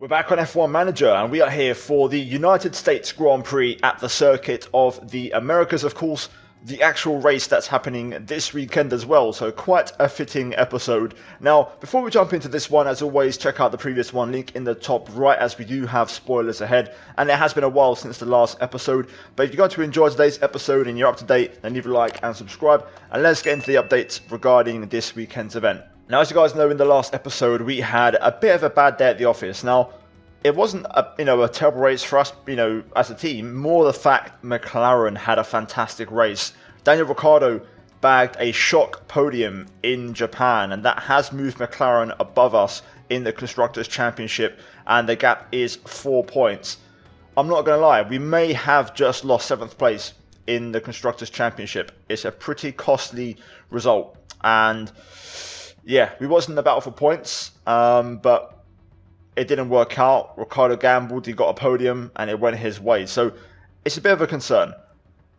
We're back on F1 Manager and we are here for the United States Grand Prix at the circuit of the Americas, of course, the actual race that's happening this weekend as well, so quite a fitting episode. Now, before we jump into this one, as always, check out the previous one, link in the top right, as we do have spoilers ahead, and it has been a while since the last episode, but if you're going to enjoy today's episode and you're up to date, then leave a like and subscribe, and let's get into the updates regarding this weekend's event. Now, as you guys know, in the last episode, we had a bit of a bad day at the office. Now, it wasn't a terrible race for us, as a team. More the fact McLaren had a fantastic race. Daniel Ricciardo bagged a shock podium in Japan, and that has moved McLaren above us in the Constructors Championship, and the gap is 4 points. I'm not going to lie, we may have just lost 7th place in the Constructors Championship. It's a pretty costly result, and yeah, we wasn't in the battle for points, but it didn't work out. Ricciardo gambled, he got a podium, and it went his way. So it's a bit of a concern.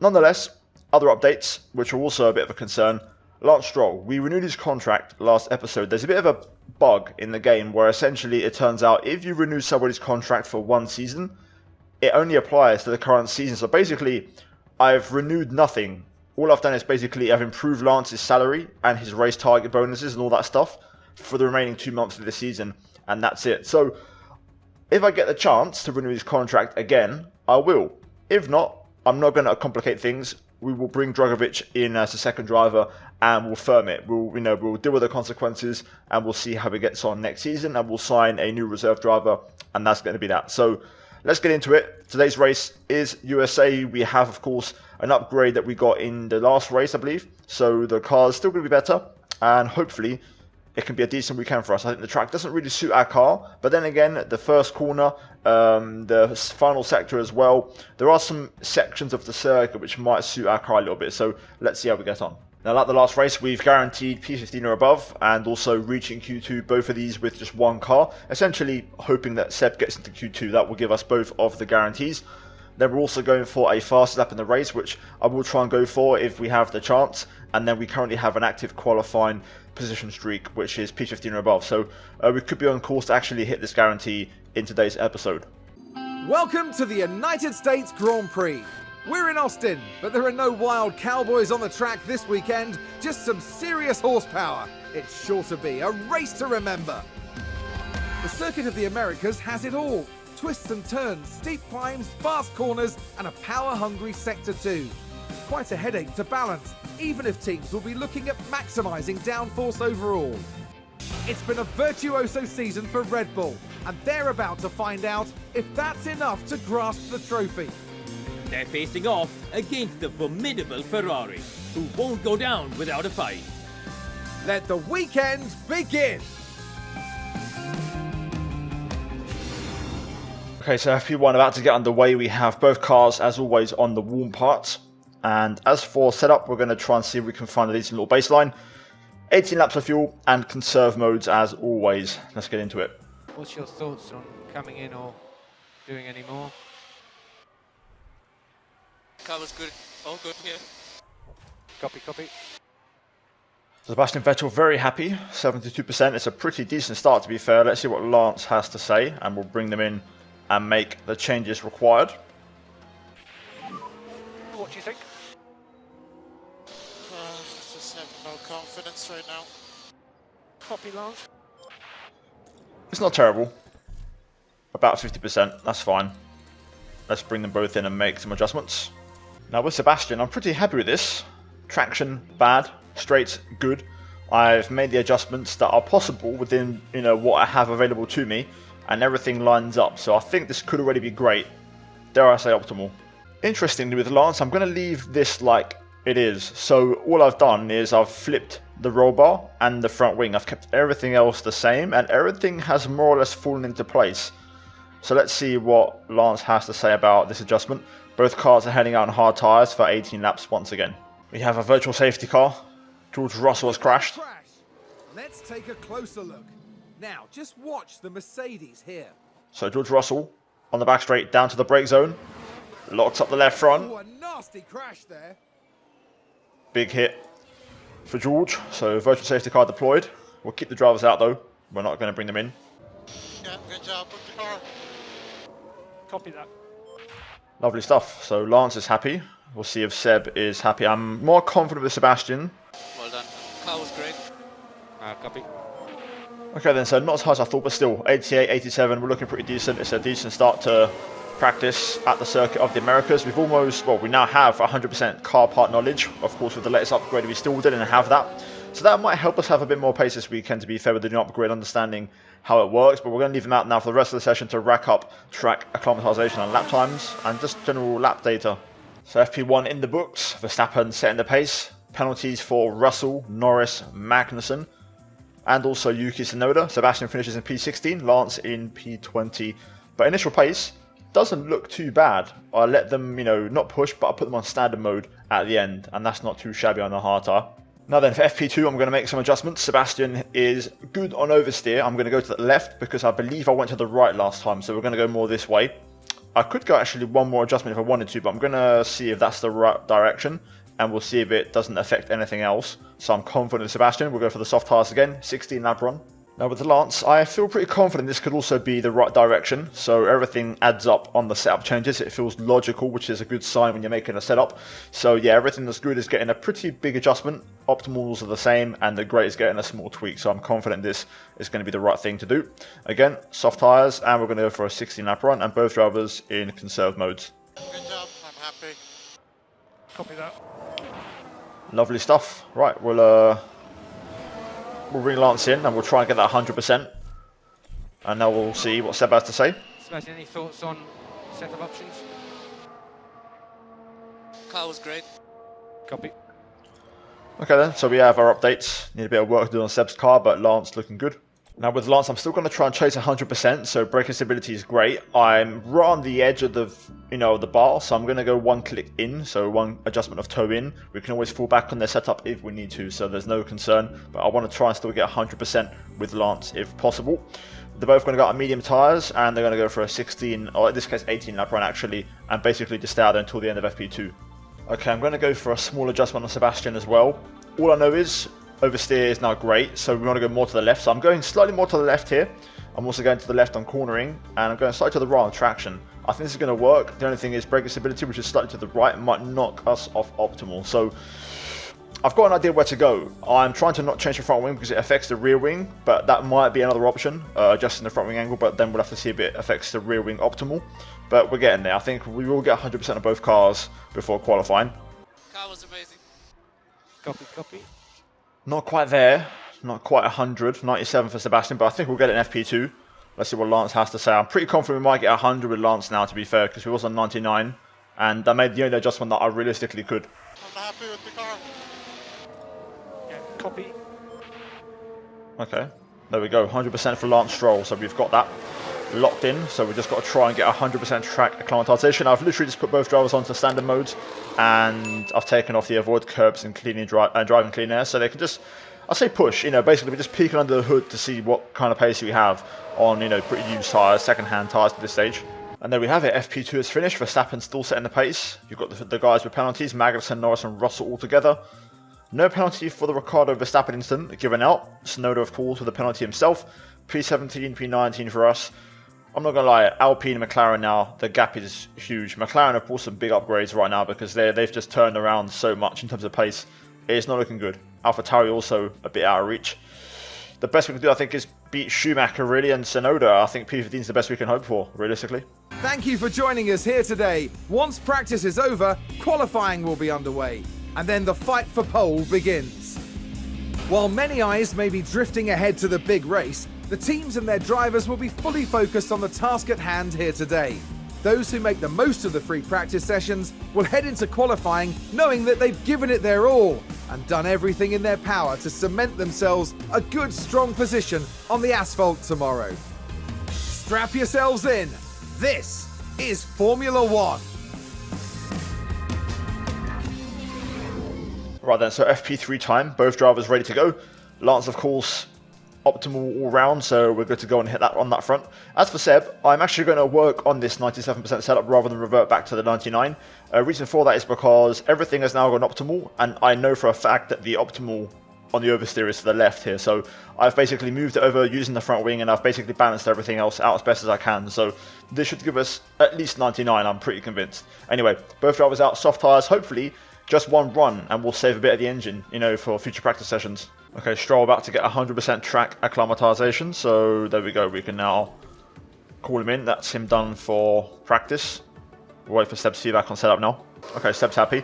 Nonetheless, other updates, which are also a bit of a concern. Lance Stroll, we renewed his contract last episode. There's a bit of a bug in the game where essentially it turns out if you renew somebody's contract for 1 season, it only applies to the current season. So basically, I've renewed nothing. All I've done is basically I've improved Lance's salary and his race target bonuses and all that stuff for the remaining 2 months of the season, and that's it. So if I get the chance to renew his contract again, I will. If not, I'm not going to complicate things. We will bring Dragovic in as a second driver and we'll firm it. We'll deal with the consequences and we'll see how he gets on next season, and we'll sign a new reserve driver, and that's going to be that. So let's get into it. Today's race is USA. We have, of course, an upgrade that we got in the last race, I believe. So the car's still going to be better, and hopefully it can be a decent weekend for us. I think the track doesn't really suit our car, but then again, the first corner, the final sector as well, there are some sections of the circuit which might suit our car a little bit. So let's see how we get on. Now, like the last race, we've guaranteed P15 or above, and also reaching Q2, both of these with just one car. Essentially hoping that Seb gets into Q2. That will give us both of the guarantees. Then we're also going for a fast lap in the race, which I will try and go for if we have the chance. And then we currently have an active qualifying position streak, which is P15 or above. So we could be on course to actually hit this guarantee in today's episode. Welcome to the United States Grand Prix. We're in Austin, but there are no wild cowboys on the track this weekend, just some serious horsepower. It's sure to be a race to remember. The Circuit of the Americas has it all. Twists and turns, steep climbs, fast corners, and a power-hungry Sector 2. Quite a headache to balance, even if teams will be looking at maximising downforce overall. It's been a virtuoso season for Red Bull, and they're about to find out if that's enough to grasp the trophy. They're facing off against the formidable Ferrari, who won't go down without a fight. Let the weekend begin! Okay, so FP1 about to get underway. We have both cars, as always, on the warm parts. And as for setup, we're going to try and see if we can find a decent little baseline. 18 laps of fuel and conserve modes, as always. Let's get into it. What's your thoughts on coming in or doing any more? Car was good, all good here. Copy, copy. Sebastian Vettel very happy, 72%. It's a pretty decent start, to be fair. Let's see what Lance has to say, and we'll bring them in and make the changes required. What do you think? Just have no confidence right now. Copy, Lance. It's not terrible. About 50%, that's fine. Let's bring them both in and make some adjustments. Now with Sebastian, I'm pretty happy with this. Traction, bad. Straights, good. I've made the adjustments that are possible within, what I have available to me, and everything lines up. So I think this could already be great. Dare I say optimal. Interestingly with Lance, I'm going to leave this like it is. So all I've done is I've flipped the roll bar and the front wing. I've kept everything else the same, and everything has more or less fallen into place. So let's see what Lance has to say about this adjustment. Both cars are heading out on hard tyres for 18 laps once again. We have a virtual safety car. George Russell has crashed. Let's take a closer look. Now, just watch the Mercedes here. So George Russell on the back straight down to the brake zone. Locks up the left front. Oh, a nasty crash there. Big hit for George. So virtual safety car deployed. We'll keep the drivers out though. We're not going to bring them in. Yeah, good job with the car. car. Copy that. Lovely stuff. So Lance is happy. We'll see if Seb is happy. I'm more confident with Sebastian. Well done. Car was great. Copy. Okay then, so not as high as I thought, but still, 88, 87, we're looking pretty decent. It's a decent start to practice at the circuit of the Americas. We've almost, well, we now have 100% car part knowledge. Of course, with the latest upgrade, we still didn't have that. So that might help us have a bit more pace this weekend, to be fair, with the new upgrade, understanding how it works. But we're going to leave them out now for the rest of the session to rack up track acclimatization and lap times and just general lap data. So FP1 in the books, Verstappen setting the pace. Penalties for Russell, Norris, Magnussen, and also Yuki Tsunoda. Sebastian finishes in P16, Lance in P20. But initial pace doesn't look too bad. I let them, not push, but I put them on standard mode at the end, and that's not too shabby on the hard tire. Now then, for FP2, I'm going to make some adjustments. Sebastian is good on oversteer. I'm going to go to the left because I believe I went to the right last time, so we're going to go more this way. I could go actually one more adjustment if I wanted to, but I'm going to see if that's the right direction, and we'll see if it doesn't affect anything else. So I'm confident in Sebastian. We'll go for the soft tires again, 16 lap run. Now with the Lance, I feel pretty confident this could also be the right direction. So everything adds up on the setup changes. It feels logical, which is a good sign when you're making a setup. So yeah, everything that's good is getting a pretty big adjustment. Optimals are the same, and the great is getting a small tweak. So I'm confident this is going to be the right thing to do. Again, soft tires, and we're going to go for a 16 lap run, and both drivers in conserve modes. Good job. I'm happy. Copy that. Lovely stuff. Right, we'll bring Lance in and we'll try and get that 100%. And now we'll see what Seb has to say. Sebastian, any thoughts on setup options? Car was great. Copy. Okay then, so we have our updates. Need a bit of work to do on Seb's car, but Lance looking good. Now with Lance, I'm still going to try and chase 100%, so braking stability is great. I'm right on the edge of the, the bar, so I'm going to go one click in, so one adjustment of toe in. We can always fall back on their setup if we need to, so there's no concern. But I want to try and still get 100% with Lance if possible. They're both going to go out medium tyres, and they're going to go for a 16, or in this case 18 lap run actually, and basically just stay out there until the end of FP2. Okay, I'm going to go for a small adjustment on Sebastian as well. All I know is oversteer is now great, so we want to go more to the left. So I'm going slightly more to the left here. I'm also going to the left on cornering, and I'm going slightly to the right on traction. I think this is going to work. The only thing is braking stability, which is slightly to the right, might knock us off optimal. So I've got an idea where to go. I'm trying to not change the front wing because it affects the rear wing, but that might be another option, adjusting the front wing angle, but then we'll have to see if it affects the rear wing optimal. But we're getting there. I think we will get 100% of both cars before qualifying. Car was amazing. Copy, copy. Not quite there, not quite 100, 97 for Sebastian, but I think we'll get an FP2. Let's see what Lance has to say. I'm pretty confident we might get 100 with Lance now, to be fair, because we was on 99, and I made the only adjustment that I realistically could. I'm happy with the car. Yeah, copy. Okay, there we go, 100% for Lance Stroll, so we've got that locked in, so we've just got to try and get 100% track acclimatization. I've literally just put both drivers onto standard modes, and I've taken off the avoid curbs and cleaning driving clean air, so they can just, I say push, basically we're just peeking under the hood to see what kind of pace we have on, pretty used tyres, second-hand tyres at this stage. And there we have it, FP2 is finished, Verstappen still setting the pace. You've got the guys with penalties, Magnussen, Norris and Russell all together. No penalty for the Ricciardo Verstappen incident given out. Tsunoda, of course, with the penalty himself. P17, P19 for us. I'm not going to lie, Alpine and McLaren now, the gap is huge. McLaren have brought some big upgrades right now because they've just turned around so much in terms of pace. It's not looking good. AlphaTauri also a bit out of reach. The best we can do, I think, is beat Schumacher, really, and Tsunoda. I think P15 is the best we can hope for, realistically. Thank you for joining us here today. Once practice is over, qualifying will be underway, and then the fight for pole begins. While many eyes may be drifting ahead to the big race, the teams and their drivers will be fully focused on the task at hand here today. Those who make the most of the free practice sessions will head into qualifying knowing that they've given it their all and done everything in their power to cement themselves a good, strong position on the asphalt tomorrow. Strap yourselves in. This is Formula One. Right then, so FP3 time, both drivers ready to go. Lance, of course, optimal all round, so we're good to go and hit that on that front. As for Seb, I'm actually going to work on this 97% setup rather than revert back to the 99. Reason for that is because everything has now gone optimal, and I know for a fact that the optimal on the oversteer is to the left here. So I've basically moved it over using the front wing, and I've basically balanced everything else out as best as I can. So this should give us at least 99, I'm pretty convinced. Anyway, both drivers out, soft tyres, hopefully just one run, and we'll save a bit of the engine, you know, for future practice sessions. Okay, Stroll about to get 100% track acclimatization, so there we go. We can now call him in. That's him done for practice. We'll wait for Seb's feedback on setup now. Okay, Seb's happy.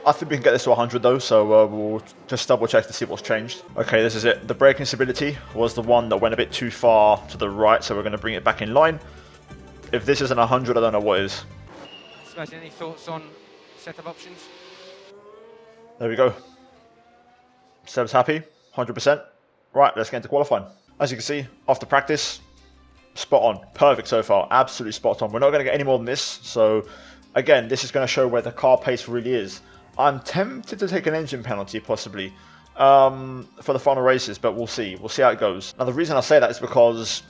I think we can get this to 100 though, so we'll just double check to see what's changed. Okay, this is it. The braking stability was the one that went a bit too far to the right, so we're going to bring it back in line. If this isn't 100, I don't know what is. Sebastian, any thoughts on setup options? There we go. Seb's happy, 100%. Right, let's get into qualifying. As you can see, after practice, spot on. Perfect so far. Absolutely spot on. We're not going to get any more than this, so again, this is going to show where the car pace really is. I'm tempted to take an engine penalty, possibly, for the final races, but we'll see. We'll see how it goes. Now, the reason I say that is because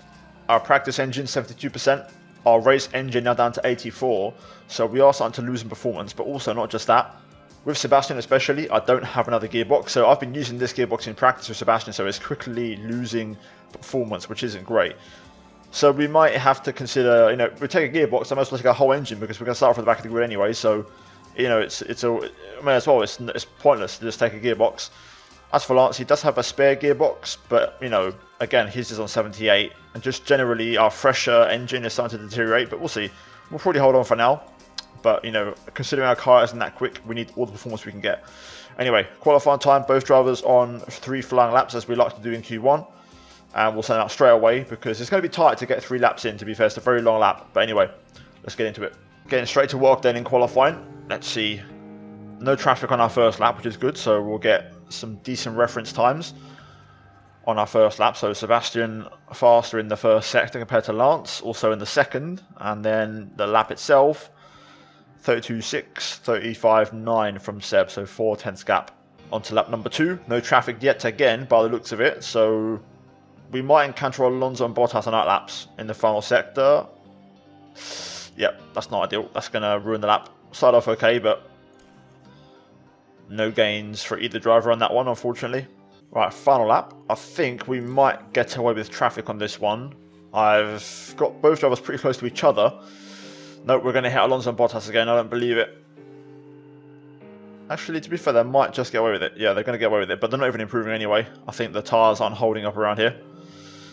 our practice engine, 72%, our race engine now down to 84%, so we are starting to lose in performance, but also not just that. With Sebastian especially, I don't have another gearbox, so I've been using this gearbox in practice with Sebastian, so it's quickly losing performance, which isn't great. So we might have to consider, you know, we take a gearbox, I might as well take a whole engine because we're going to start off at the back of the grid anyway. So, you know, it's pointless to just take a gearbox. As for Lance, he does have a spare gearbox, but, you know, again, his is on 78. And just generally, our fresher engine is starting to deteriorate, but we'll see. We'll probably hold on for now. But, you know, considering our car isn't that quick, we need all the performance we can get. Anyway, qualifying time, both drivers on 3 flying laps, as we like to do in Q1. And we'll send them out straight away because it's going to be tight to get 3 laps in, to be fair. It's a very long lap. But anyway, let's get into it. Getting straight to work then in qualifying. Let's see. No traffic on our first lap, which is good. So we'll get some decent reference times on our first lap. So Sebastian faster in the first sector compared to Lance. Also in the second. And then the lap itself, 32.6, 35.9 from Seb. So 4/10 gap. On to lap number 2. No traffic yet again by the looks of it. So we might encounter Alonso and Bottas on our laps in the final sector. Yep, that's not ideal. That's going to ruin the lap. Start off okay, but no gains for either driver on that one, unfortunately. Right, final lap. I think we might get away with traffic on this one. I've got both drivers pretty close to each other. Nope, we're going to hit Alonso and Bottas again. I don't believe it. Actually, to be fair, they might just get away with it. Yeah, they're going to get away with it, but they're not even improving anyway. I think the tyres aren't holding up around here.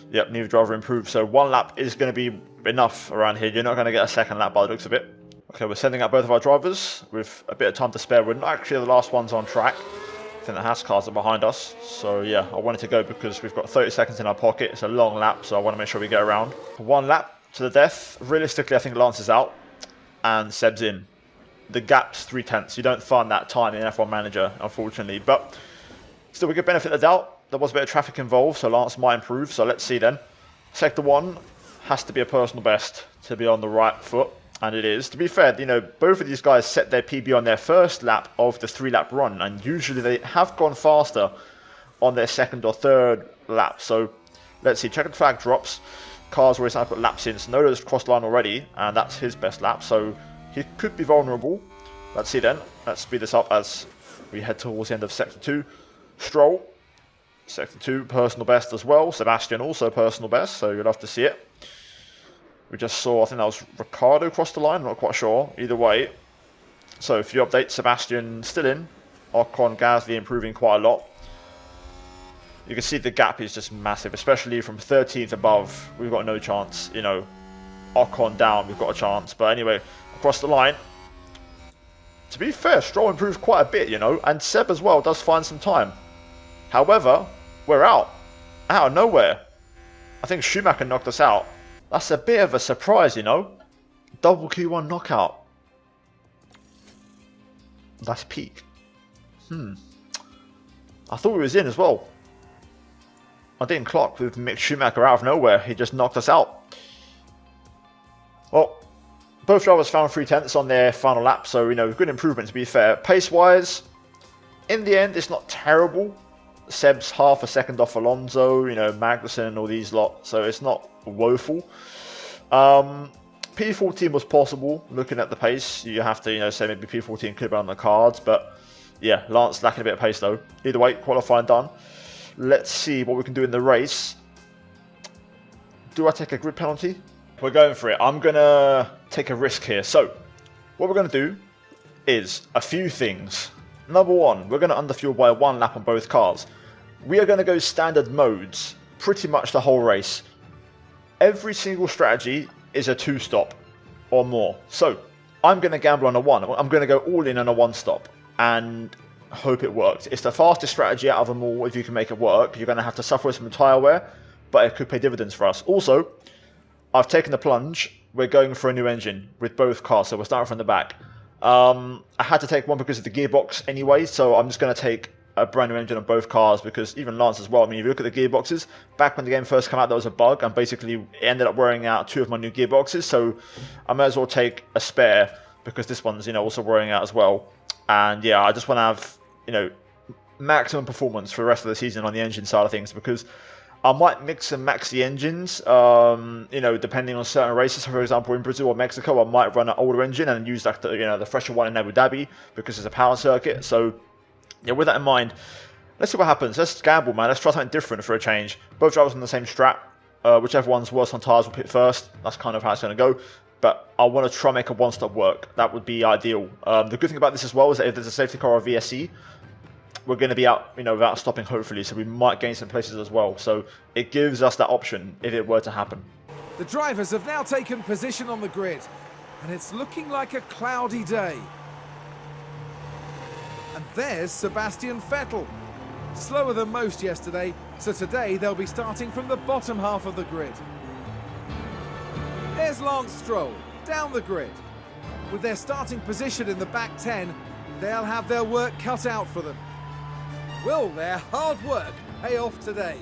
Yep, neither driver improved, so 1 lap is going to be enough around here. You're not going to get a second lap by the looks of it. Okay, we're sending out both of our drivers with a bit of time to spare. We're not actually the last ones on track. I think the Haas cars are behind us. So yeah, I wanted to go because we've got 30 seconds in our pocket. It's a long lap, so I want to make sure we get around. 1 lap to the death. Realistically, I think Lance is out and Seb's in. The gap's 3/10. You don't find that time in F1 Manager, unfortunately. But still, we get benefit of the doubt. There was a bit of traffic involved, so Lance might improve. So let's see then. Sector 1 has to be a personal best to be on the right foot, and it is. To be fair, you know, both of these guys set their PB on their first lap of the 3-lap run, and usually they have gone faster on their second or third lap. So let's see. Checkered flag drops. Car's already starting to put laps in. So Noda's crossed the line already, and that's his best lap. So he could be vulnerable. Let's see then. Let's speed this up as we head towards the end of Sector 2. Stroll. Sector 2, personal best as well. Sebastian also personal best, so you'll have to see it. We just saw, I think that was Ricardo cross the line, I'm not quite sure. Either way. So a few updates. Sebastian still in. Ocon, Gasly improving quite a lot. You can see the gap is just massive, especially from 13th above. We've got no chance, you know. Ocon down, we've got a chance. But anyway, across the line. To be fair, Stroll improved quite a bit, you know. And Seb as well does find some time. However, we're out of nowhere. I think Schumacher knocked us out. That's a bit of a surprise, you know. Double Q1 knockout. That's peak. I thought we was in as well. I didn't clock with Mick Schumacher out of nowhere. He just knocked us out. Well, both drivers found 3/10 on their final lap, so, you know, good improvement to be fair. Pace-wise, in the end, it's not terrible. Seb's half a second off Alonso, you know, Magnussen and all these lot, so it's not woeful. P14 was possible, looking at the pace. You have to, you know, say maybe P14 could have been on the cards, but Yeah, Lance lacking a bit of pace though. Either way, qualifying done. Let's see what we can do in the race. Do I take a grid penalty? We're going for it. I'm going to take a risk here. So, what we're going to do is a few things. Number one, we're going to underfuel by 1 lap on both cars. We are going to go standard modes pretty much the whole race. Every single strategy is a 2-stop or more. So, I'm going to gamble on a 1. I'm going to go all in on a 1-stop and hope it works. It's the fastest strategy out of them all. If you can make it work, you're going to have to suffer with some tyre wear, but it could pay dividends for us. Also, I've taken the plunge. We're going for a new engine with both cars, so we're starting from the back. I had to take one because of the gearbox anyway, so I'm just going to take a brand new engine on both cars, because even Lance as well. I mean, if you look at the gearboxes, back when the game first came out, there was a bug, and basically it ended up wearing out 2 of my new gearboxes, so I might as well take a spare, because this one's, you know, also wearing out as well. And yeah, I just want to have, you know, maximum performance for the rest of the season on the engine side of things, because I might mix and max the engines, you know, depending on certain races. So for example, in Brazil or Mexico, I might run an older engine and use like the, you know, the fresher one in Abu Dhabi, because it's a power circuit. So yeah, with that in mind, let's see what happens. Let's gamble, man. Let's try something different for a change. Both drivers on the same strat. Whichever one's worse on tyres will pit first. That's kind of how it's going to go. But I want to try and make a 1-stop work. That would be ideal. The good thing about this as well is that if there's a safety car or VSC, we're going to be out, you know, without stopping, hopefully. So we might gain some places as well. So it gives us that option if it were to happen. The drivers have now taken position on the grid, and it's looking like a cloudy day. And there's Sebastian Vettel. Slower than most yesterday, so today they'll be starting from the bottom half of the grid. There's Lance Stroll, down the grid. With their starting position in the back 10, they'll have their work cut out for them. Will their hard work pay off today?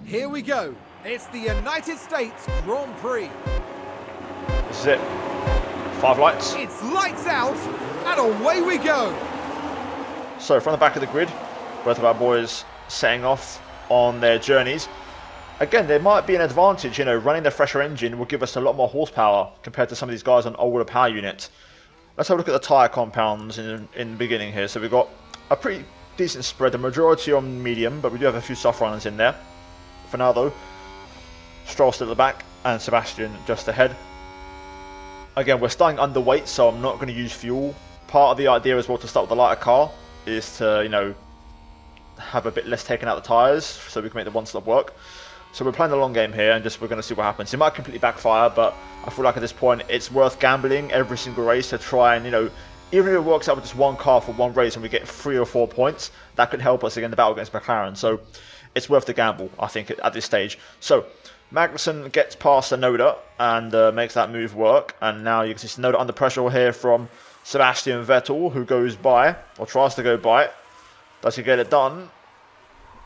Here we go. It's the United States Grand Prix. This is it. 5 lights. It's lights out, and away we go. So from the back of the grid, both of our boys setting off on their journeys. Again, there might be an advantage, you know, running the fresher engine will give us a lot more horsepower compared to some of these guys on older power units. Let's have a look at the tyre compounds in the beginning here. So we've got a pretty decent spread, the majority on medium, but we do have a few soft runners in there. For now though, Stroll still at the back and Sebastian just ahead. Again, we're starting underweight, so I'm not going to use fuel. Part of the idea as well to start with the lighter car is to, you know, have a bit less taken out the tyres so we can make the 1-stop work. So we're playing the long game here, and we're going to see what happens. It might completely backfire, but I feel like at this point it's worth gambling every single race to try and, you know, even if it works out with just 1 car for 1 race and we get 3 or 4 points, that could help us again in the battle against McLaren. So it's worth the gamble, I think, at this stage. So Magnussen gets past Tsunoda and makes that move work. And now you can see Tsunoda under pressure here from Sebastian Vettel, who goes by, or tries to go by. Does he get it done?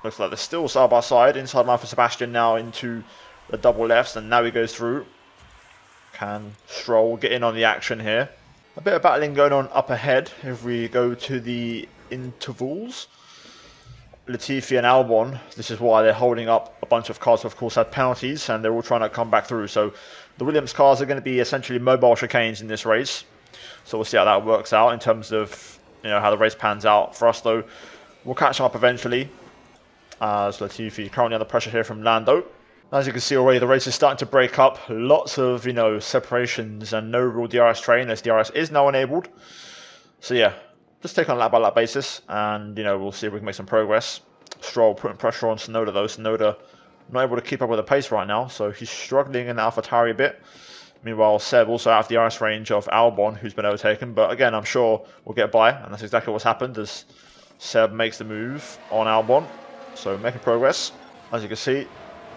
Looks like they're still side by side. Inside line for Sebastian now into the double lefts, and now he goes through. Can Stroll get in on the action here? A bit of battling going on up ahead if we go to the intervals. Latifi and Albon, this is why they're holding up a bunch of cars who of course had penalties, and they're all trying to come back through. So the Williams cars are going to be essentially mobile chicanes in this race. So we'll see how that works out in terms of, you know, how the race pans out. For us though, we'll catch them up eventually. As Latifi currently under pressure here from Lando. As you can see already, the race is starting to break up. Lots of, you know, separations and no real DRS train, as DRS is now enabled. So yeah, just take on a lap by lap basis, and, you know, we'll see if we can make some progress. Stroll putting pressure on Tsunoda though. Tsunoda not able to keep up with the pace right now, so he's struggling in the AlphaTauri a bit. Meanwhile, Seb also out of the DRS range of Albon, who's been overtaken. But again, I'm sure we'll get by, and that's exactly what's happened as Seb makes the move on Albon. So making progress, as you can see.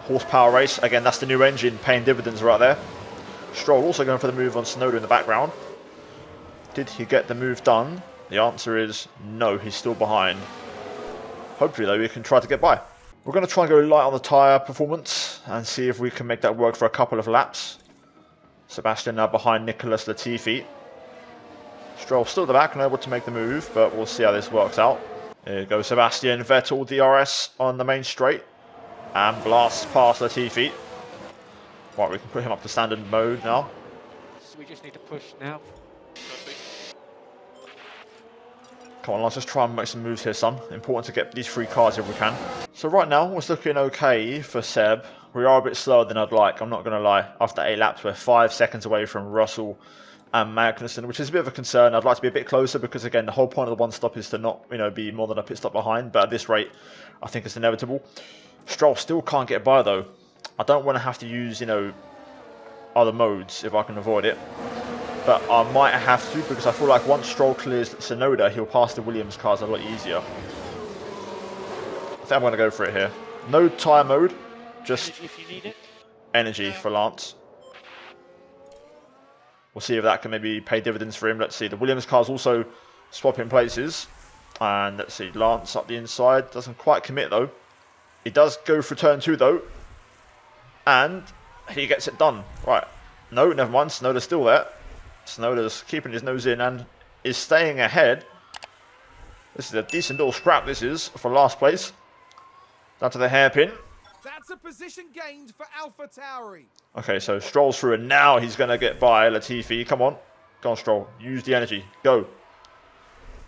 Horsepower race. Again, that's the new engine paying dividends right there. Stroll also going for the move on Tsunoda in the background. Did he get the move done? The answer is no, he's still behind. Hopefully, though, we can try to get by. We're going to try and go light on the tyre performance and see if we can make that work for a couple of laps. Sebastian now behind Nicholas Latifi. Stroll still at the back and able to make the move, but we'll see how this works out. Here goes Sebastian Vettel, DRS on the main straight. And blasts past Latifi. Right, we can put him up to standard mode now. So we just need to push now. Come on, let's just try and make some moves here, son. Important to get these 3 cars if we can. So right now, it's looking okay for Seb. We are a bit slower than I'd like, I'm not going to lie. After 8 laps, we're 5 seconds away from Russell and Magnussen, which is a bit of a concern. I'd like to be a bit closer because, again, the whole point of the one stop is to not, be more than a pit stop behind. But at this rate, I think it's inevitable. Stroll still can't get by, though. I don't want to have to use, other modes if I can avoid it. But I might have to because I feel like once Stroll clears Tsunoda, he'll pass the Williams cars a lot easier. I think I'm going to go for it here. No tyre mode, just if you need it. Energy for Lance. We'll see if that can maybe pay dividends for him. Let's see. The Williams car's also swapping places. And let's see. Lance up the inside. Doesn't quite commit though. He does go for turn 2 though. And he gets it done. Right. No, never mind. Tsunoda's still there. Tsunoda's keeping his nose in and is staying ahead. This is a decent little scrap, this is, for last place. Down to the hairpin. That's a position gained for AlphaTauri. Okay, so Stroll's through and now he's going to get by Latifi. Come on. Go on, Stroll. Use the energy. Go.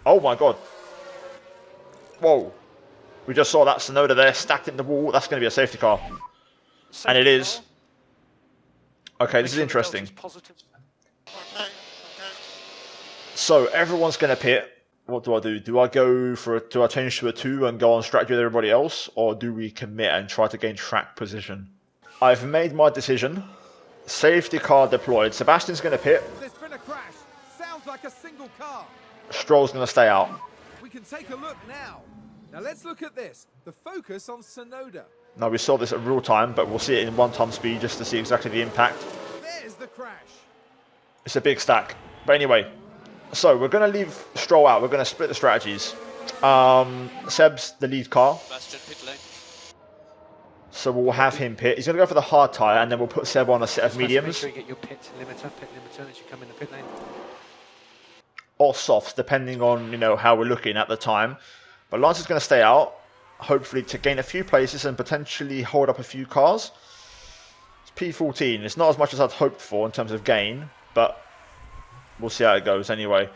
Oh my god. Whoa. We just saw that Tsunoda there stacked in the wall. That's going to be a safety car. And it is. Okay, this is interesting. Okay. So everyone's going to pit. What do I do? Do I go for do I change to a 2 and go on strategy with everybody else, or do we commit and try to gain track position? I've made my decision. Safety car deployed. Sebastian's going to pit. There's been a crash. Sounds like a single car. Stroll's going to stay out. We can take a look now. Now let's look at this. The focus on Tsunoda. Now we saw this at real time, but we'll see it in 1 speed just to see exactly the impact. There's the crash. It's a big stack. But anyway, so we're going to leave Stroll out. We're going to split the strategies. Seb's the lead car. Sebastian pit lane. So we'll have him pit. He's going to go for the hard tyre, and then we'll put Seb on a set of Make mediums. sure you get your pit limiter as you come in the pit lane. Or softs, depending on, how we're looking at the time. But Lance is going to stay out, hopefully to gain a few places and potentially hold up a few cars. It's P14. It's not as much as I'd hoped for in terms of gain, but we'll see how it goes anyway.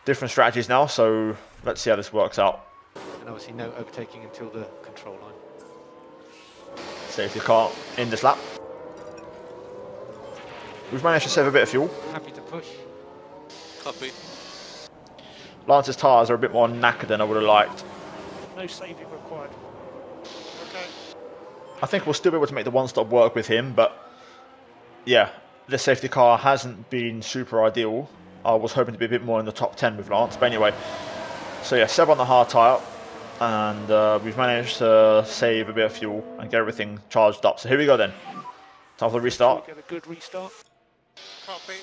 Different strategies now, so let's see how this works out. And obviously no overtaking until the control line. Safety car in this lap. We've managed to save a bit of fuel. Happy to push. Copy. Lance's tyres are a bit more knackered than I would have liked. No saving required. Okay. I think we'll still be able to make the 1-stop work with him, but yeah, the safety car hasn't been super ideal. I was hoping to be a bit more in the top 10 with Lance, but anyway. So yeah, Seb on the hard tyre, and we've managed to save a bit of fuel and get everything charged up. So here we go then. Time for the restart. Get a good restart. Copy.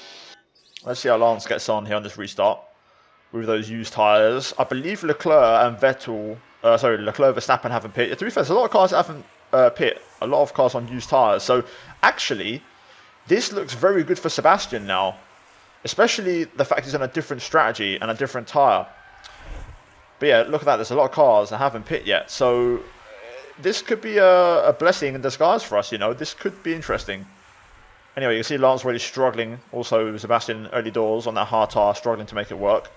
Let's see how Lance gets on here on this restart with those used tyres. I believe Leclerc and Vettel, Leclerc, Verstappen haven't pit. To be fair, there's a lot of cars that haven't pit. A lot of cars on used tyres. So actually, this looks very good for Sebastian now. Especially the fact he's on a different strategy and a different tyre. But yeah, look at that. There's a lot of cars that haven't pit yet. So this could be a blessing in disguise for us, This could be interesting. Anyway, you can see Lance really struggling. Also, Sebastian early doors on that hard tyre, struggling to make it work.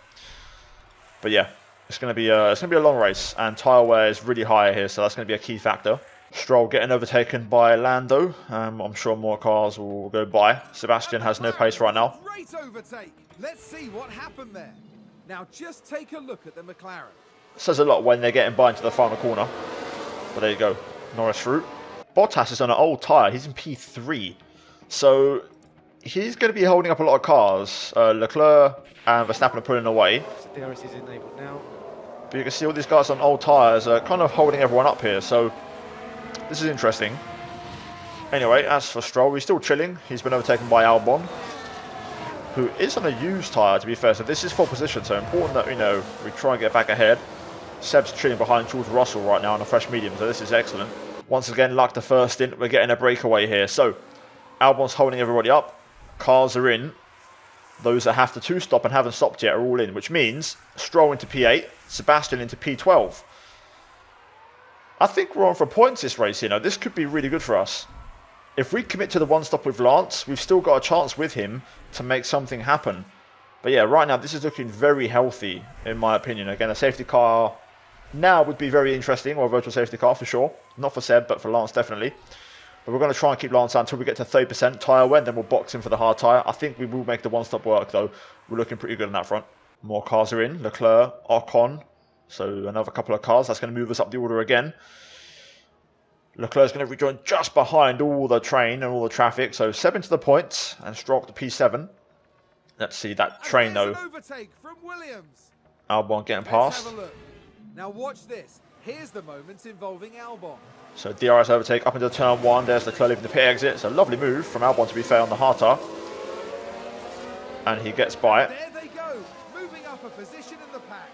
But yeah, it's going to be a long race, and tyre wear is really high here, so that's going to be a key factor. Stroll getting overtaken by Lando. I'm sure more cars will go by. Sebastian has no pace right now. Great overtake. Let's see what happened there. Now just take a look at the McLaren. Says a lot when they're getting by into the final corner. But there you go, Norris through. Bottas is on an old tyre. He's in P3. So he's going to be holding up a lot of cars. Leclerc and Verstappen are pulling away. So DRS is enabled now. But you can see all these guys on old tyres are kind of holding everyone up here. So this is interesting. Anyway, as for Stroll, he's still chilling. He's been overtaken by Albon, who is on a used tyre, to be fair. So this is 4th position. So important that, we try and get back ahead. Seb's chilling behind George Russell right now on a fresh medium. So this is excellent. Once again, like the first stint, we're getting a breakaway here. So Albon's holding everybody up. Cars are in. Those that have to 2-stop and haven't stopped yet are all in, which means Stroll into P8, Sebastian into P12. I think we're on for points this race, This could be really good for us. If we commit to the 1-stop with Lance, we've still got a chance with him to make something happen. But yeah, right now this is looking very healthy, in my opinion. Again, a safety car now would be very interesting, or a virtual safety car for sure. Not for Seb, but for Lance definitely. But we're going to try and keep Lance out until we get to 30% tyre wear, and then we'll box in for the hard tyre. I think we will make the one-stop work, though. We're looking pretty good on that front. More cars are in. Leclerc, Ocon. So another couple of cars. That's going to move us up the order again. Leclerc's going to rejoin just behind all the train and all the traffic. So Seb into the points and Stroll up to P7. Let's see that train, though. Overtake from Williams. Albon getting Let's past. have a look. Now watch this. Here's the moment involving Albon. So DRS overtake up into turn 1. There's Leclerc leaving the pit exit. It's a lovely move from Albon, to be fair, on the hard tyre. And he gets by it. There they go, moving up a position in the pack.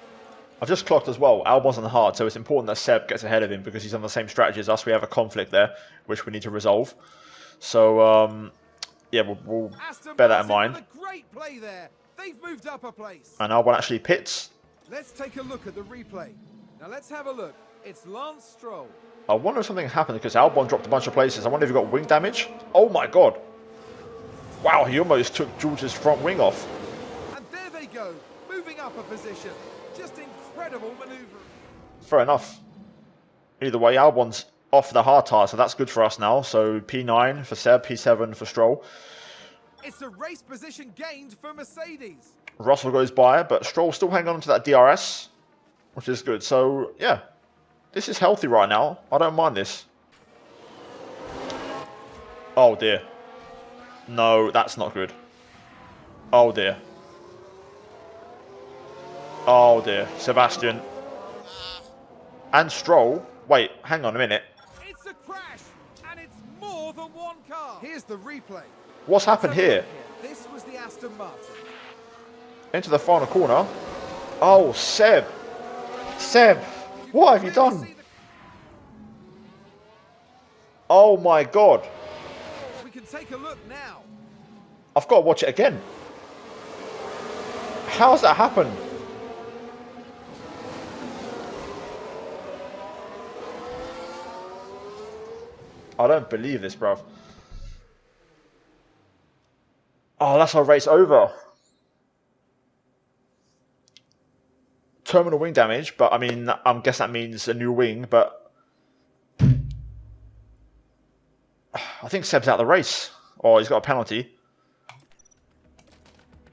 I've just clocked as well, Albon's on the hard, so it's important that Seb gets ahead of him because he's on the same strategy as us. We have a conflict there, which we need to resolve. So, yeah, we'll bear that in mind. A great play there. They've moved up a place. And Albon actually pits. Let's take a look at the replay. Now let's have a look. It's Lance Stroll. I wonder if something happened because Albon dropped a bunch of places. I wonder if he got wing damage. Oh my god. Wow, he almost took George's front wing off. And there they go, moving up a position. Just incredible manoeuvre. Fair enough. Either way, Albon's off the hard tyre, so that's good for us now. So P9 for Seb, P7 for Stroll. It's a race position gained for Mercedes. Russell goes by, but Stroll still hanging on to that DRS, which is good. So, yeah, this is healthy right now. I don't mind this. Oh, dear. No, that's not good. Oh, dear. Oh, dear. Sebastian. And Stroll. Wait, hang on a minute. It's a crash, and it's more than one car. Here's the replay. What's happened here? This was the Aston Martin. Into the final corner. Oh, Seb. Seb, what have you done? Oh my god. We can take a look now. I've got to watch it again. How's that happened? I don't believe this, bruv. Oh, that's our race over. Terminal wing damage, but I mean, I guess that means a new wing, but I think Seb's out of the race. Oh, he's got a penalty.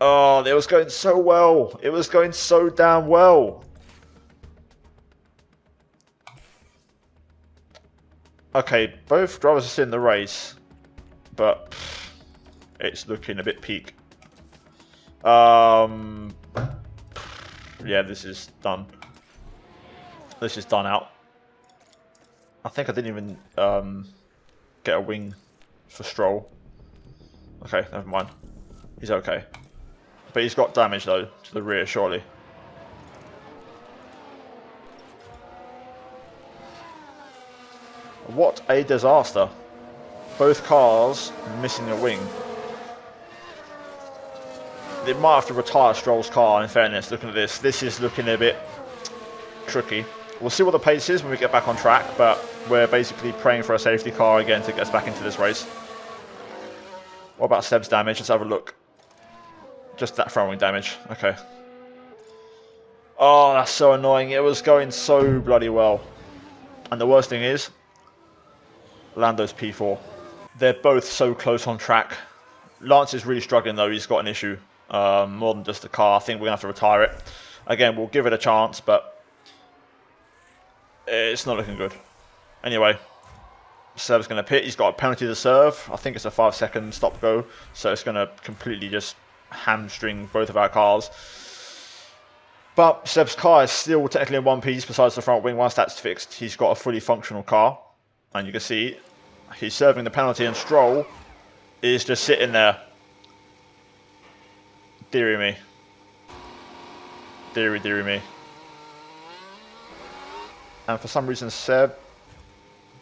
Oh, it was going so well. It was going so damn well. Okay, both drivers are still in the race, but it's looking a bit peak. Yeah, this is done. This is done out. I think I didn't even get a wing for Stroll. Okay, never mind. He's okay. But he's got damage, though, to the rear, surely. What a disaster. Both cars missing a wing. They might have to retire Stroll's car, in fairness, looking at this. This is looking a bit tricky. We'll see what the pace is when we get back on track, but we're basically praying for a safety car again to get us back into this race. What about Seb's damage? Let's have a look. Just that front wing damage. Okay. Oh, that's so annoying. It was going so bloody well. And the worst thing is, Lando's P4. They're both so close on track. Lance is really struggling, though. He's got an issue. More than just the car. I think we're going to have to retire it. Again, we'll give it a chance, but it's not looking good. Anyway, Seb's going to pit. He's got a penalty to serve. I think it's a 5-second stop-go, so it's going to completely just hamstring both of our cars. But Seb's car is still technically in one piece besides the front wing. Once that's fixed, he's got a fully functional car. And you can see he's serving the penalty, and Stroll is just sitting there. Deary me. Deary, deary me. And for some reason, Seb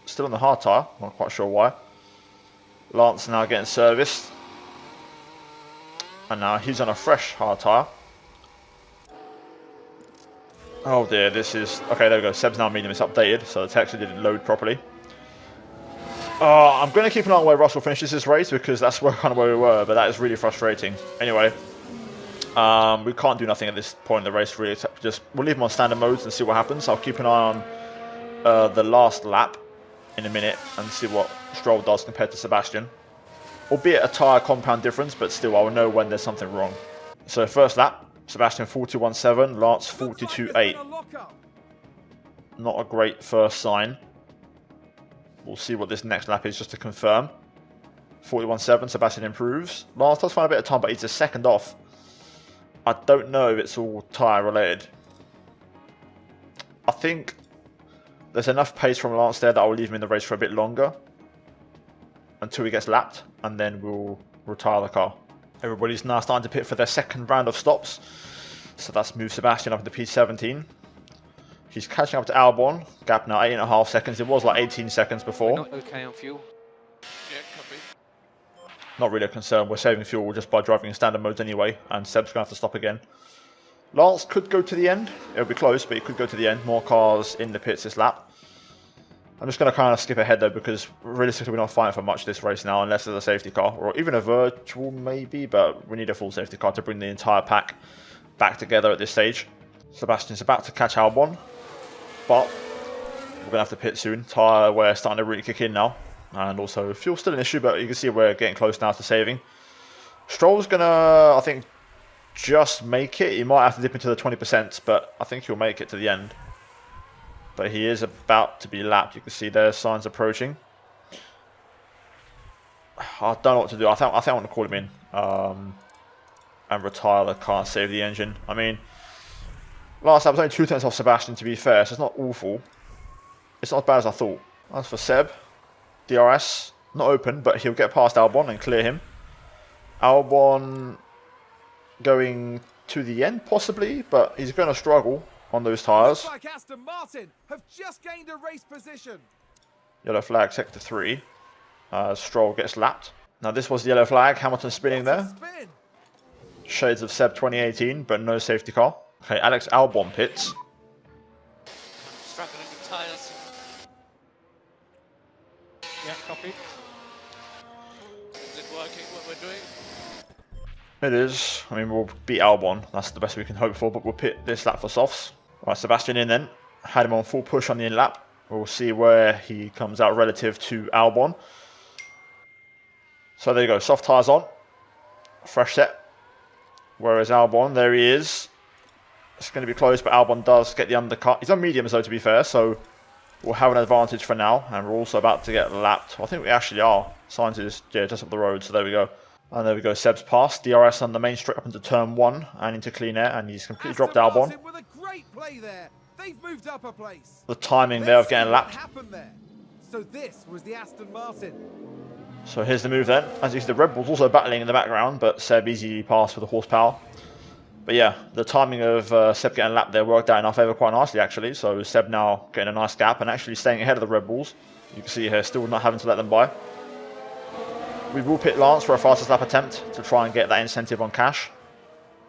still on the hard tyre. Not quite sure why. Lance now getting serviced. And now he's on a fresh hard tyre. Oh dear, this is... Okay, there we go. Seb's now medium. It's updated, so the text didn't load properly. I'm going to keep an eye on where Russell finishes this race because that's where we were, but that is really frustrating. Anyway, We can't do nothing at this point in the race really, except just we'll leave him on standard modes and see what happens. I'll keep an eye on the last lap in a minute and see what Stroll does compared to Sebastian. Albeit a tyre compound difference, but still I will know when there's something wrong. So first lap, Sebastian 41.7, Lance 42.8. Not a great first sign. We'll see what this next lap is just to confirm. 41.7, Sebastian improves. Lance does find a bit of time, but he's a second off. I don't know if it's all tyre related. I think there's enough pace from Lance there that I'll leave him in the race for a bit longer. Until he gets lapped, and then we'll retire the car. Everybody's now starting to pit for their second round of stops. So that's moved Sebastian up to P17. He's catching up to Albon. Gap now 8.5 seconds. It was like 18 seconds before. Not okay on fuel. Yeah, copy. Not really a concern. We're saving fuel just by driving in standard modes anyway. And Seb's going to have to stop again. Lance could go to the end. It'll be close, but he could go to the end. More cars in the pits this lap. I'm just going to kind of skip ahead though, because realistically we're not fighting for much this race now unless there's a safety car, or even a virtual maybe, but we need a full safety car to bring the entire pack back together at this stage. Sebastian's about to catch Albon, but we're going to have to pit soon. Tyre wear starting to really kick in now, and also fuel's still an issue, but you can see we're getting close now to saving. Stroll's going to, I think, just make it. He might have to dip into the 20%, but I think he'll make it to the end. But he is about to be lapped. You can see there's signs approaching. I don't know what to do. I think I want to call him in and retire the car and save the engine. I mean, last lap was only 2 tenths off Sebastian, to be fair, so it's not awful. It's not as bad as I thought. As for Seb, DRS, not open, but he'll get past Albon and clear him. Albon going to the end, possibly, but he's going to struggle on those tyres. Looks like Aston Martin have just gained a race position. Yellow flag, sector 3. Stroll gets lapped. Now this was the yellow flag, Hamilton spinning there. Spin. Shades of Seb 2018, but no safety car. Okay, Alex Albon pits. Struggling with tyres. Yeah, copy. Is it working what we're doing? It is. I mean, we'll beat Albon. That's the best we can hope for, but we'll pit this lap for softs. Right, Sebastian in then. Had him on full push on the in lap. We'll see where he comes out relative to Albon. So there you go. Soft tyres on. Fresh set. Whereas Albon, there he is. It's going to be close, but Albon does get the undercut. He's on mediums though, to be fair, so we'll have an advantage for now. And we're also about to get lapped. I think we actually are. Signs is just up the road, so there we go. And there we go, Seb's pass. DRS on the main straight up into turn 1 and into clean air, and he's completely dropped Albon. Martin with a great play there. They've moved up a place. The timing there of getting lapped. What happened there? So this was the Aston Martin. So here's the move then. As you see, the Red Bull's also battling in the background, but Seb easily passed with the horsepower. But yeah, the timing of Seb getting lapped there worked out in our favour quite nicely actually. So Seb now getting a nice gap and actually staying ahead of the Red Bulls. You can see here, still not having to let them by. We will pit Lance for a fastest lap attempt to try and get that incentive on cash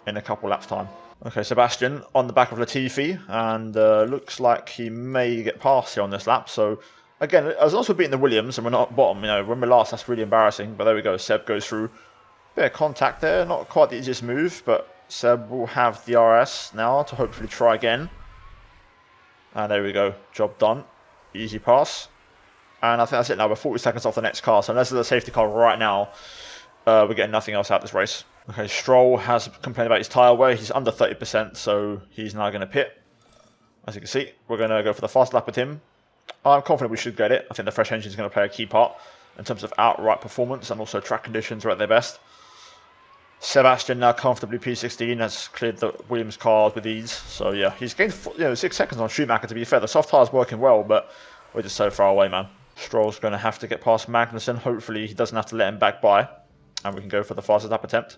in a couple laps time. Okay, Sebastian on the back of Latifi, and looks like he may get past here on this lap. So again, as long as we're beating the Williams and we're not bottom, you know, when we're last, that's really embarrassing. But there we go, Seb goes through. Bit of contact there, not quite the easiest move, but Seb will have the DRS now to hopefully try again. And there we go, job done. Easy pass. And I think that's it now. We're 40 seconds off the next car. So unless there's a safety car right now, we're getting nothing else out of this race. Okay, Stroll has complained about his tyre wear. He's under 30%, so he's now going to pit. As you can see, we're going to go for the fast lap with him. I'm confident we should get it. I think the fresh engine is going to play a key part in terms of outright performance, and also track conditions are at their best. Sebastian now comfortably P16 has cleared the Williams cars with ease. So yeah, he's gained 6 seconds on Schumacher, to be fair. The soft tyre's working well, but we're just so far away, man. Stroll's going to have to get past Magnussen. Hopefully he doesn't have to let him back by, and we can go for the fastest lap attempt.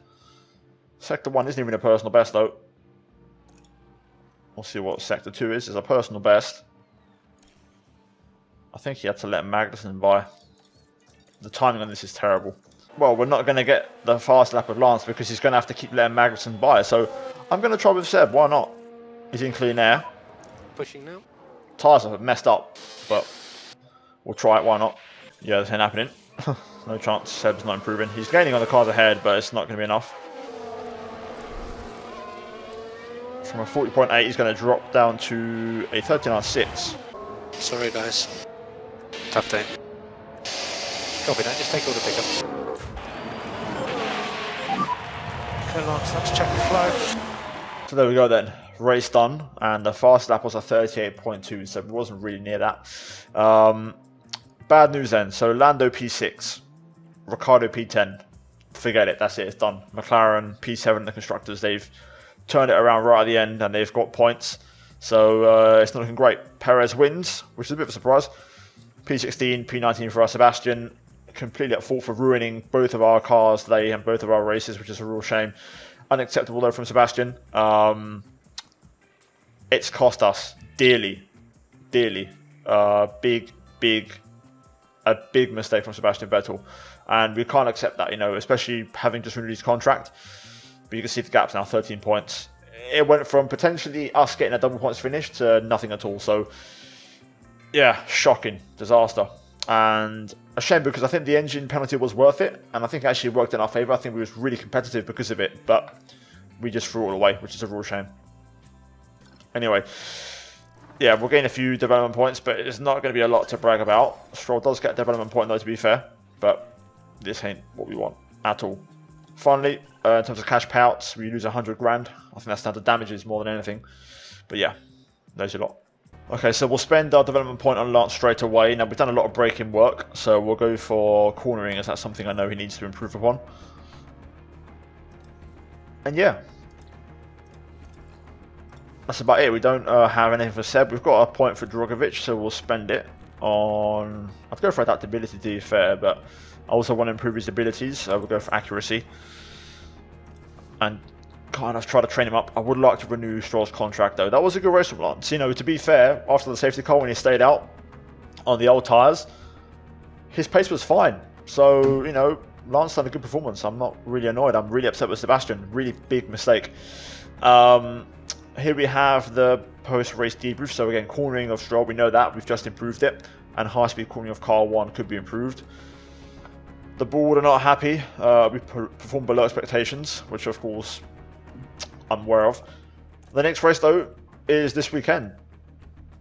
Sector 1 isn't even a personal best though. We'll see what Sector 2 is. It's a personal best. I think he had to let Magnussen by. The timing on this is terrible. Well, we're not going to get the fast lap of Lance because he's going to have to keep letting Magnussen by. So I'm going to try with Seb. Why not? He's in clean air. Pushing now. Tyres are messed up, but we'll try it. Why not? Yeah, this ain't happening. No chance. Seb's not improving. He's gaining on the cars ahead, but it's not going to be enough. from a 40.8, he's going to drop down to a 39.6. Sorry, guys. Tough day. Copy that, just take all the pickups. Okay, Lance, let's check the flow. So there we go then. Race done, and the fast lap was a 38.2, so it wasn't really near that. Bad news then. So Lando P6, Ricciardo P10. Forget it, that's it, it's done. McLaren P7, the Constructors, they've turned it around right at the end, and they've got points. So it's not looking great. Perez wins, which is a bit of a surprise. P16, P19 for us. Sebastian completely at fault for ruining both of our cars today and both of our races, which is a real shame. Unacceptable though from Sebastian. It's cost us dearly. A big mistake from Sebastian Vettel. And we can't accept that, you know, especially having just renewed his contract. But you can see the gap's now 13 points. It went from potentially us getting a double points finish to nothing at all. So, yeah, shocking. Disaster. And a shame because I think the engine penalty was worth it. And I think it actually worked in our favour. I think we was really competitive because of it. But we just threw it all away, which is a real shame. Anyway, yeah, we'll gain a few development points, but it's not going to be a lot to brag about. Stroll does get a development point though, to be fair. But this ain't what we want at all. Finally, in terms of cash payouts, we lose 100 grand. I think that's down to damages more than anything. But yeah, there's a lot. Okay, so we'll spend our development point on Lance straight away. Now, we've done a lot of braking work, so we'll go for cornering, as that's something I know he needs to improve upon. And yeah, that's about it. We don't have anything for Seb. We've got a point for Drogovic, so we'll spend it on... I'd go for adaptability, to be fair, but I also want to improve his abilities, so we'll go for accuracy. And kind of try to train him up. I would like to renew Stroll's contract, though. That was a good race from Lance. You know, to be fair, after the safety car, when he stayed out on the old tyres, his pace was fine. So, you know, Lance done a good performance. I'm not really annoyed. I'm really upset with Sebastian. Really big mistake. Here we have the post-race debrief. So again, cornering of Stroll, we know that. We've just improved it. And high-speed cornering of car 1 could be improved. The board are not happy. We performed below expectations, which of course I'm aware of. The next race though is this weekend.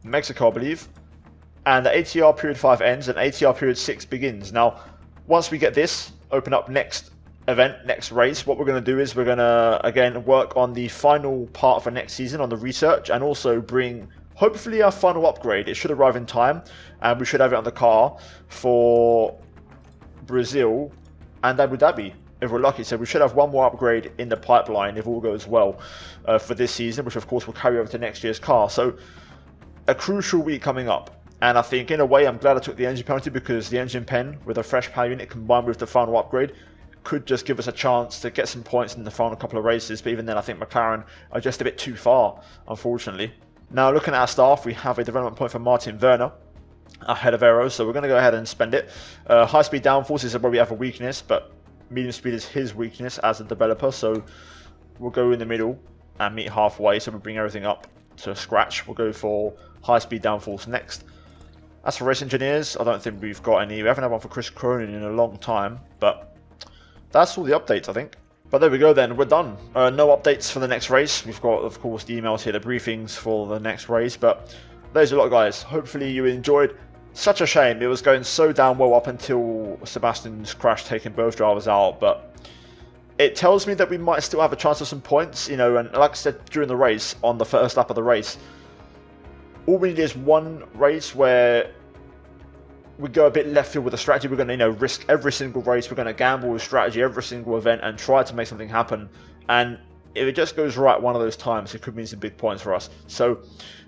Mexico, I believe. And the ATR period 5 ends and ATR period 6 begins. Now, once we get this, open up next event, next race, what we're going to do is we're going to, again, work on the final part for next season on the research and also bring, hopefully, our final upgrade. It should arrive in time and we should have it on the car for Brazil and Abu Dhabi if we're lucky. So we should have one more upgrade in the pipeline if all goes well for this season, which of course will carry over to next year's car. So a crucial week coming up. And I think in a way I'm glad I took the engine penalty because the engine pen with a fresh power unit combined with the final upgrade could just give us a chance to get some points in the final couple of races. But even then I think McLaren are just a bit too far, unfortunately. Now looking at our staff, we have a development point for Martin Werner ahead of Aero, so we're going to go ahead and spend it. High speed downforce is where we have a weakness, but medium speed is his weakness as a developer, so we'll go in the middle and meet halfway, so we'll bring everything up to scratch. We'll go for high speed downforce next. As for race engineers, I don't think we've got any. We haven't had one for Chris Cronin in a long time, but that's all the updates, I think. But there we go then, we're done. No updates for the next race. We've got, of course, the emails here, the briefings for the next race, but there's a lot, guys. Hopefully you enjoyed. Such a shame. It was going so down well up until Sebastian's crash taking both drivers out, but it tells me that we might still have a chance of some points, you know, and like I said during the race, on the first lap of the race, all we need is one race where we go a bit left field with the strategy. We're going to, you know, risk every single race. We're going to gamble with strategy every single event and try to make something happen. And if it just goes right one of those times, it could mean some big points for us. So,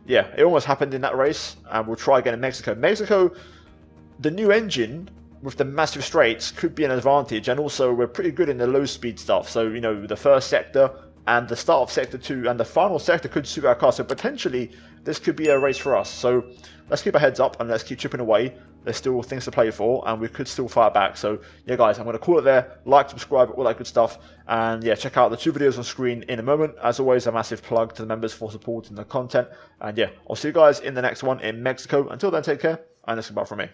yeah, it almost happened in that race, and we'll try again in Mexico. Mexico, the new engine with the massive straights could be an advantage, and also we're pretty good in the low-speed stuff. So, you know, the first sector and the start of sector 2 and the final sector could suit our car. So potentially this could be a race for us. So let's keep our heads up and let's keep chipping away. There's still things to play for and we could still fight back. So yeah, guys, I'm going to call it there. Like, subscribe, all that good stuff. And yeah, check out the 2 videos on screen in a moment. As always, a massive plug to the members for supporting the content. And yeah, I'll see you guys in the next one in Mexico. Until then, take care, and that's goodbye from me.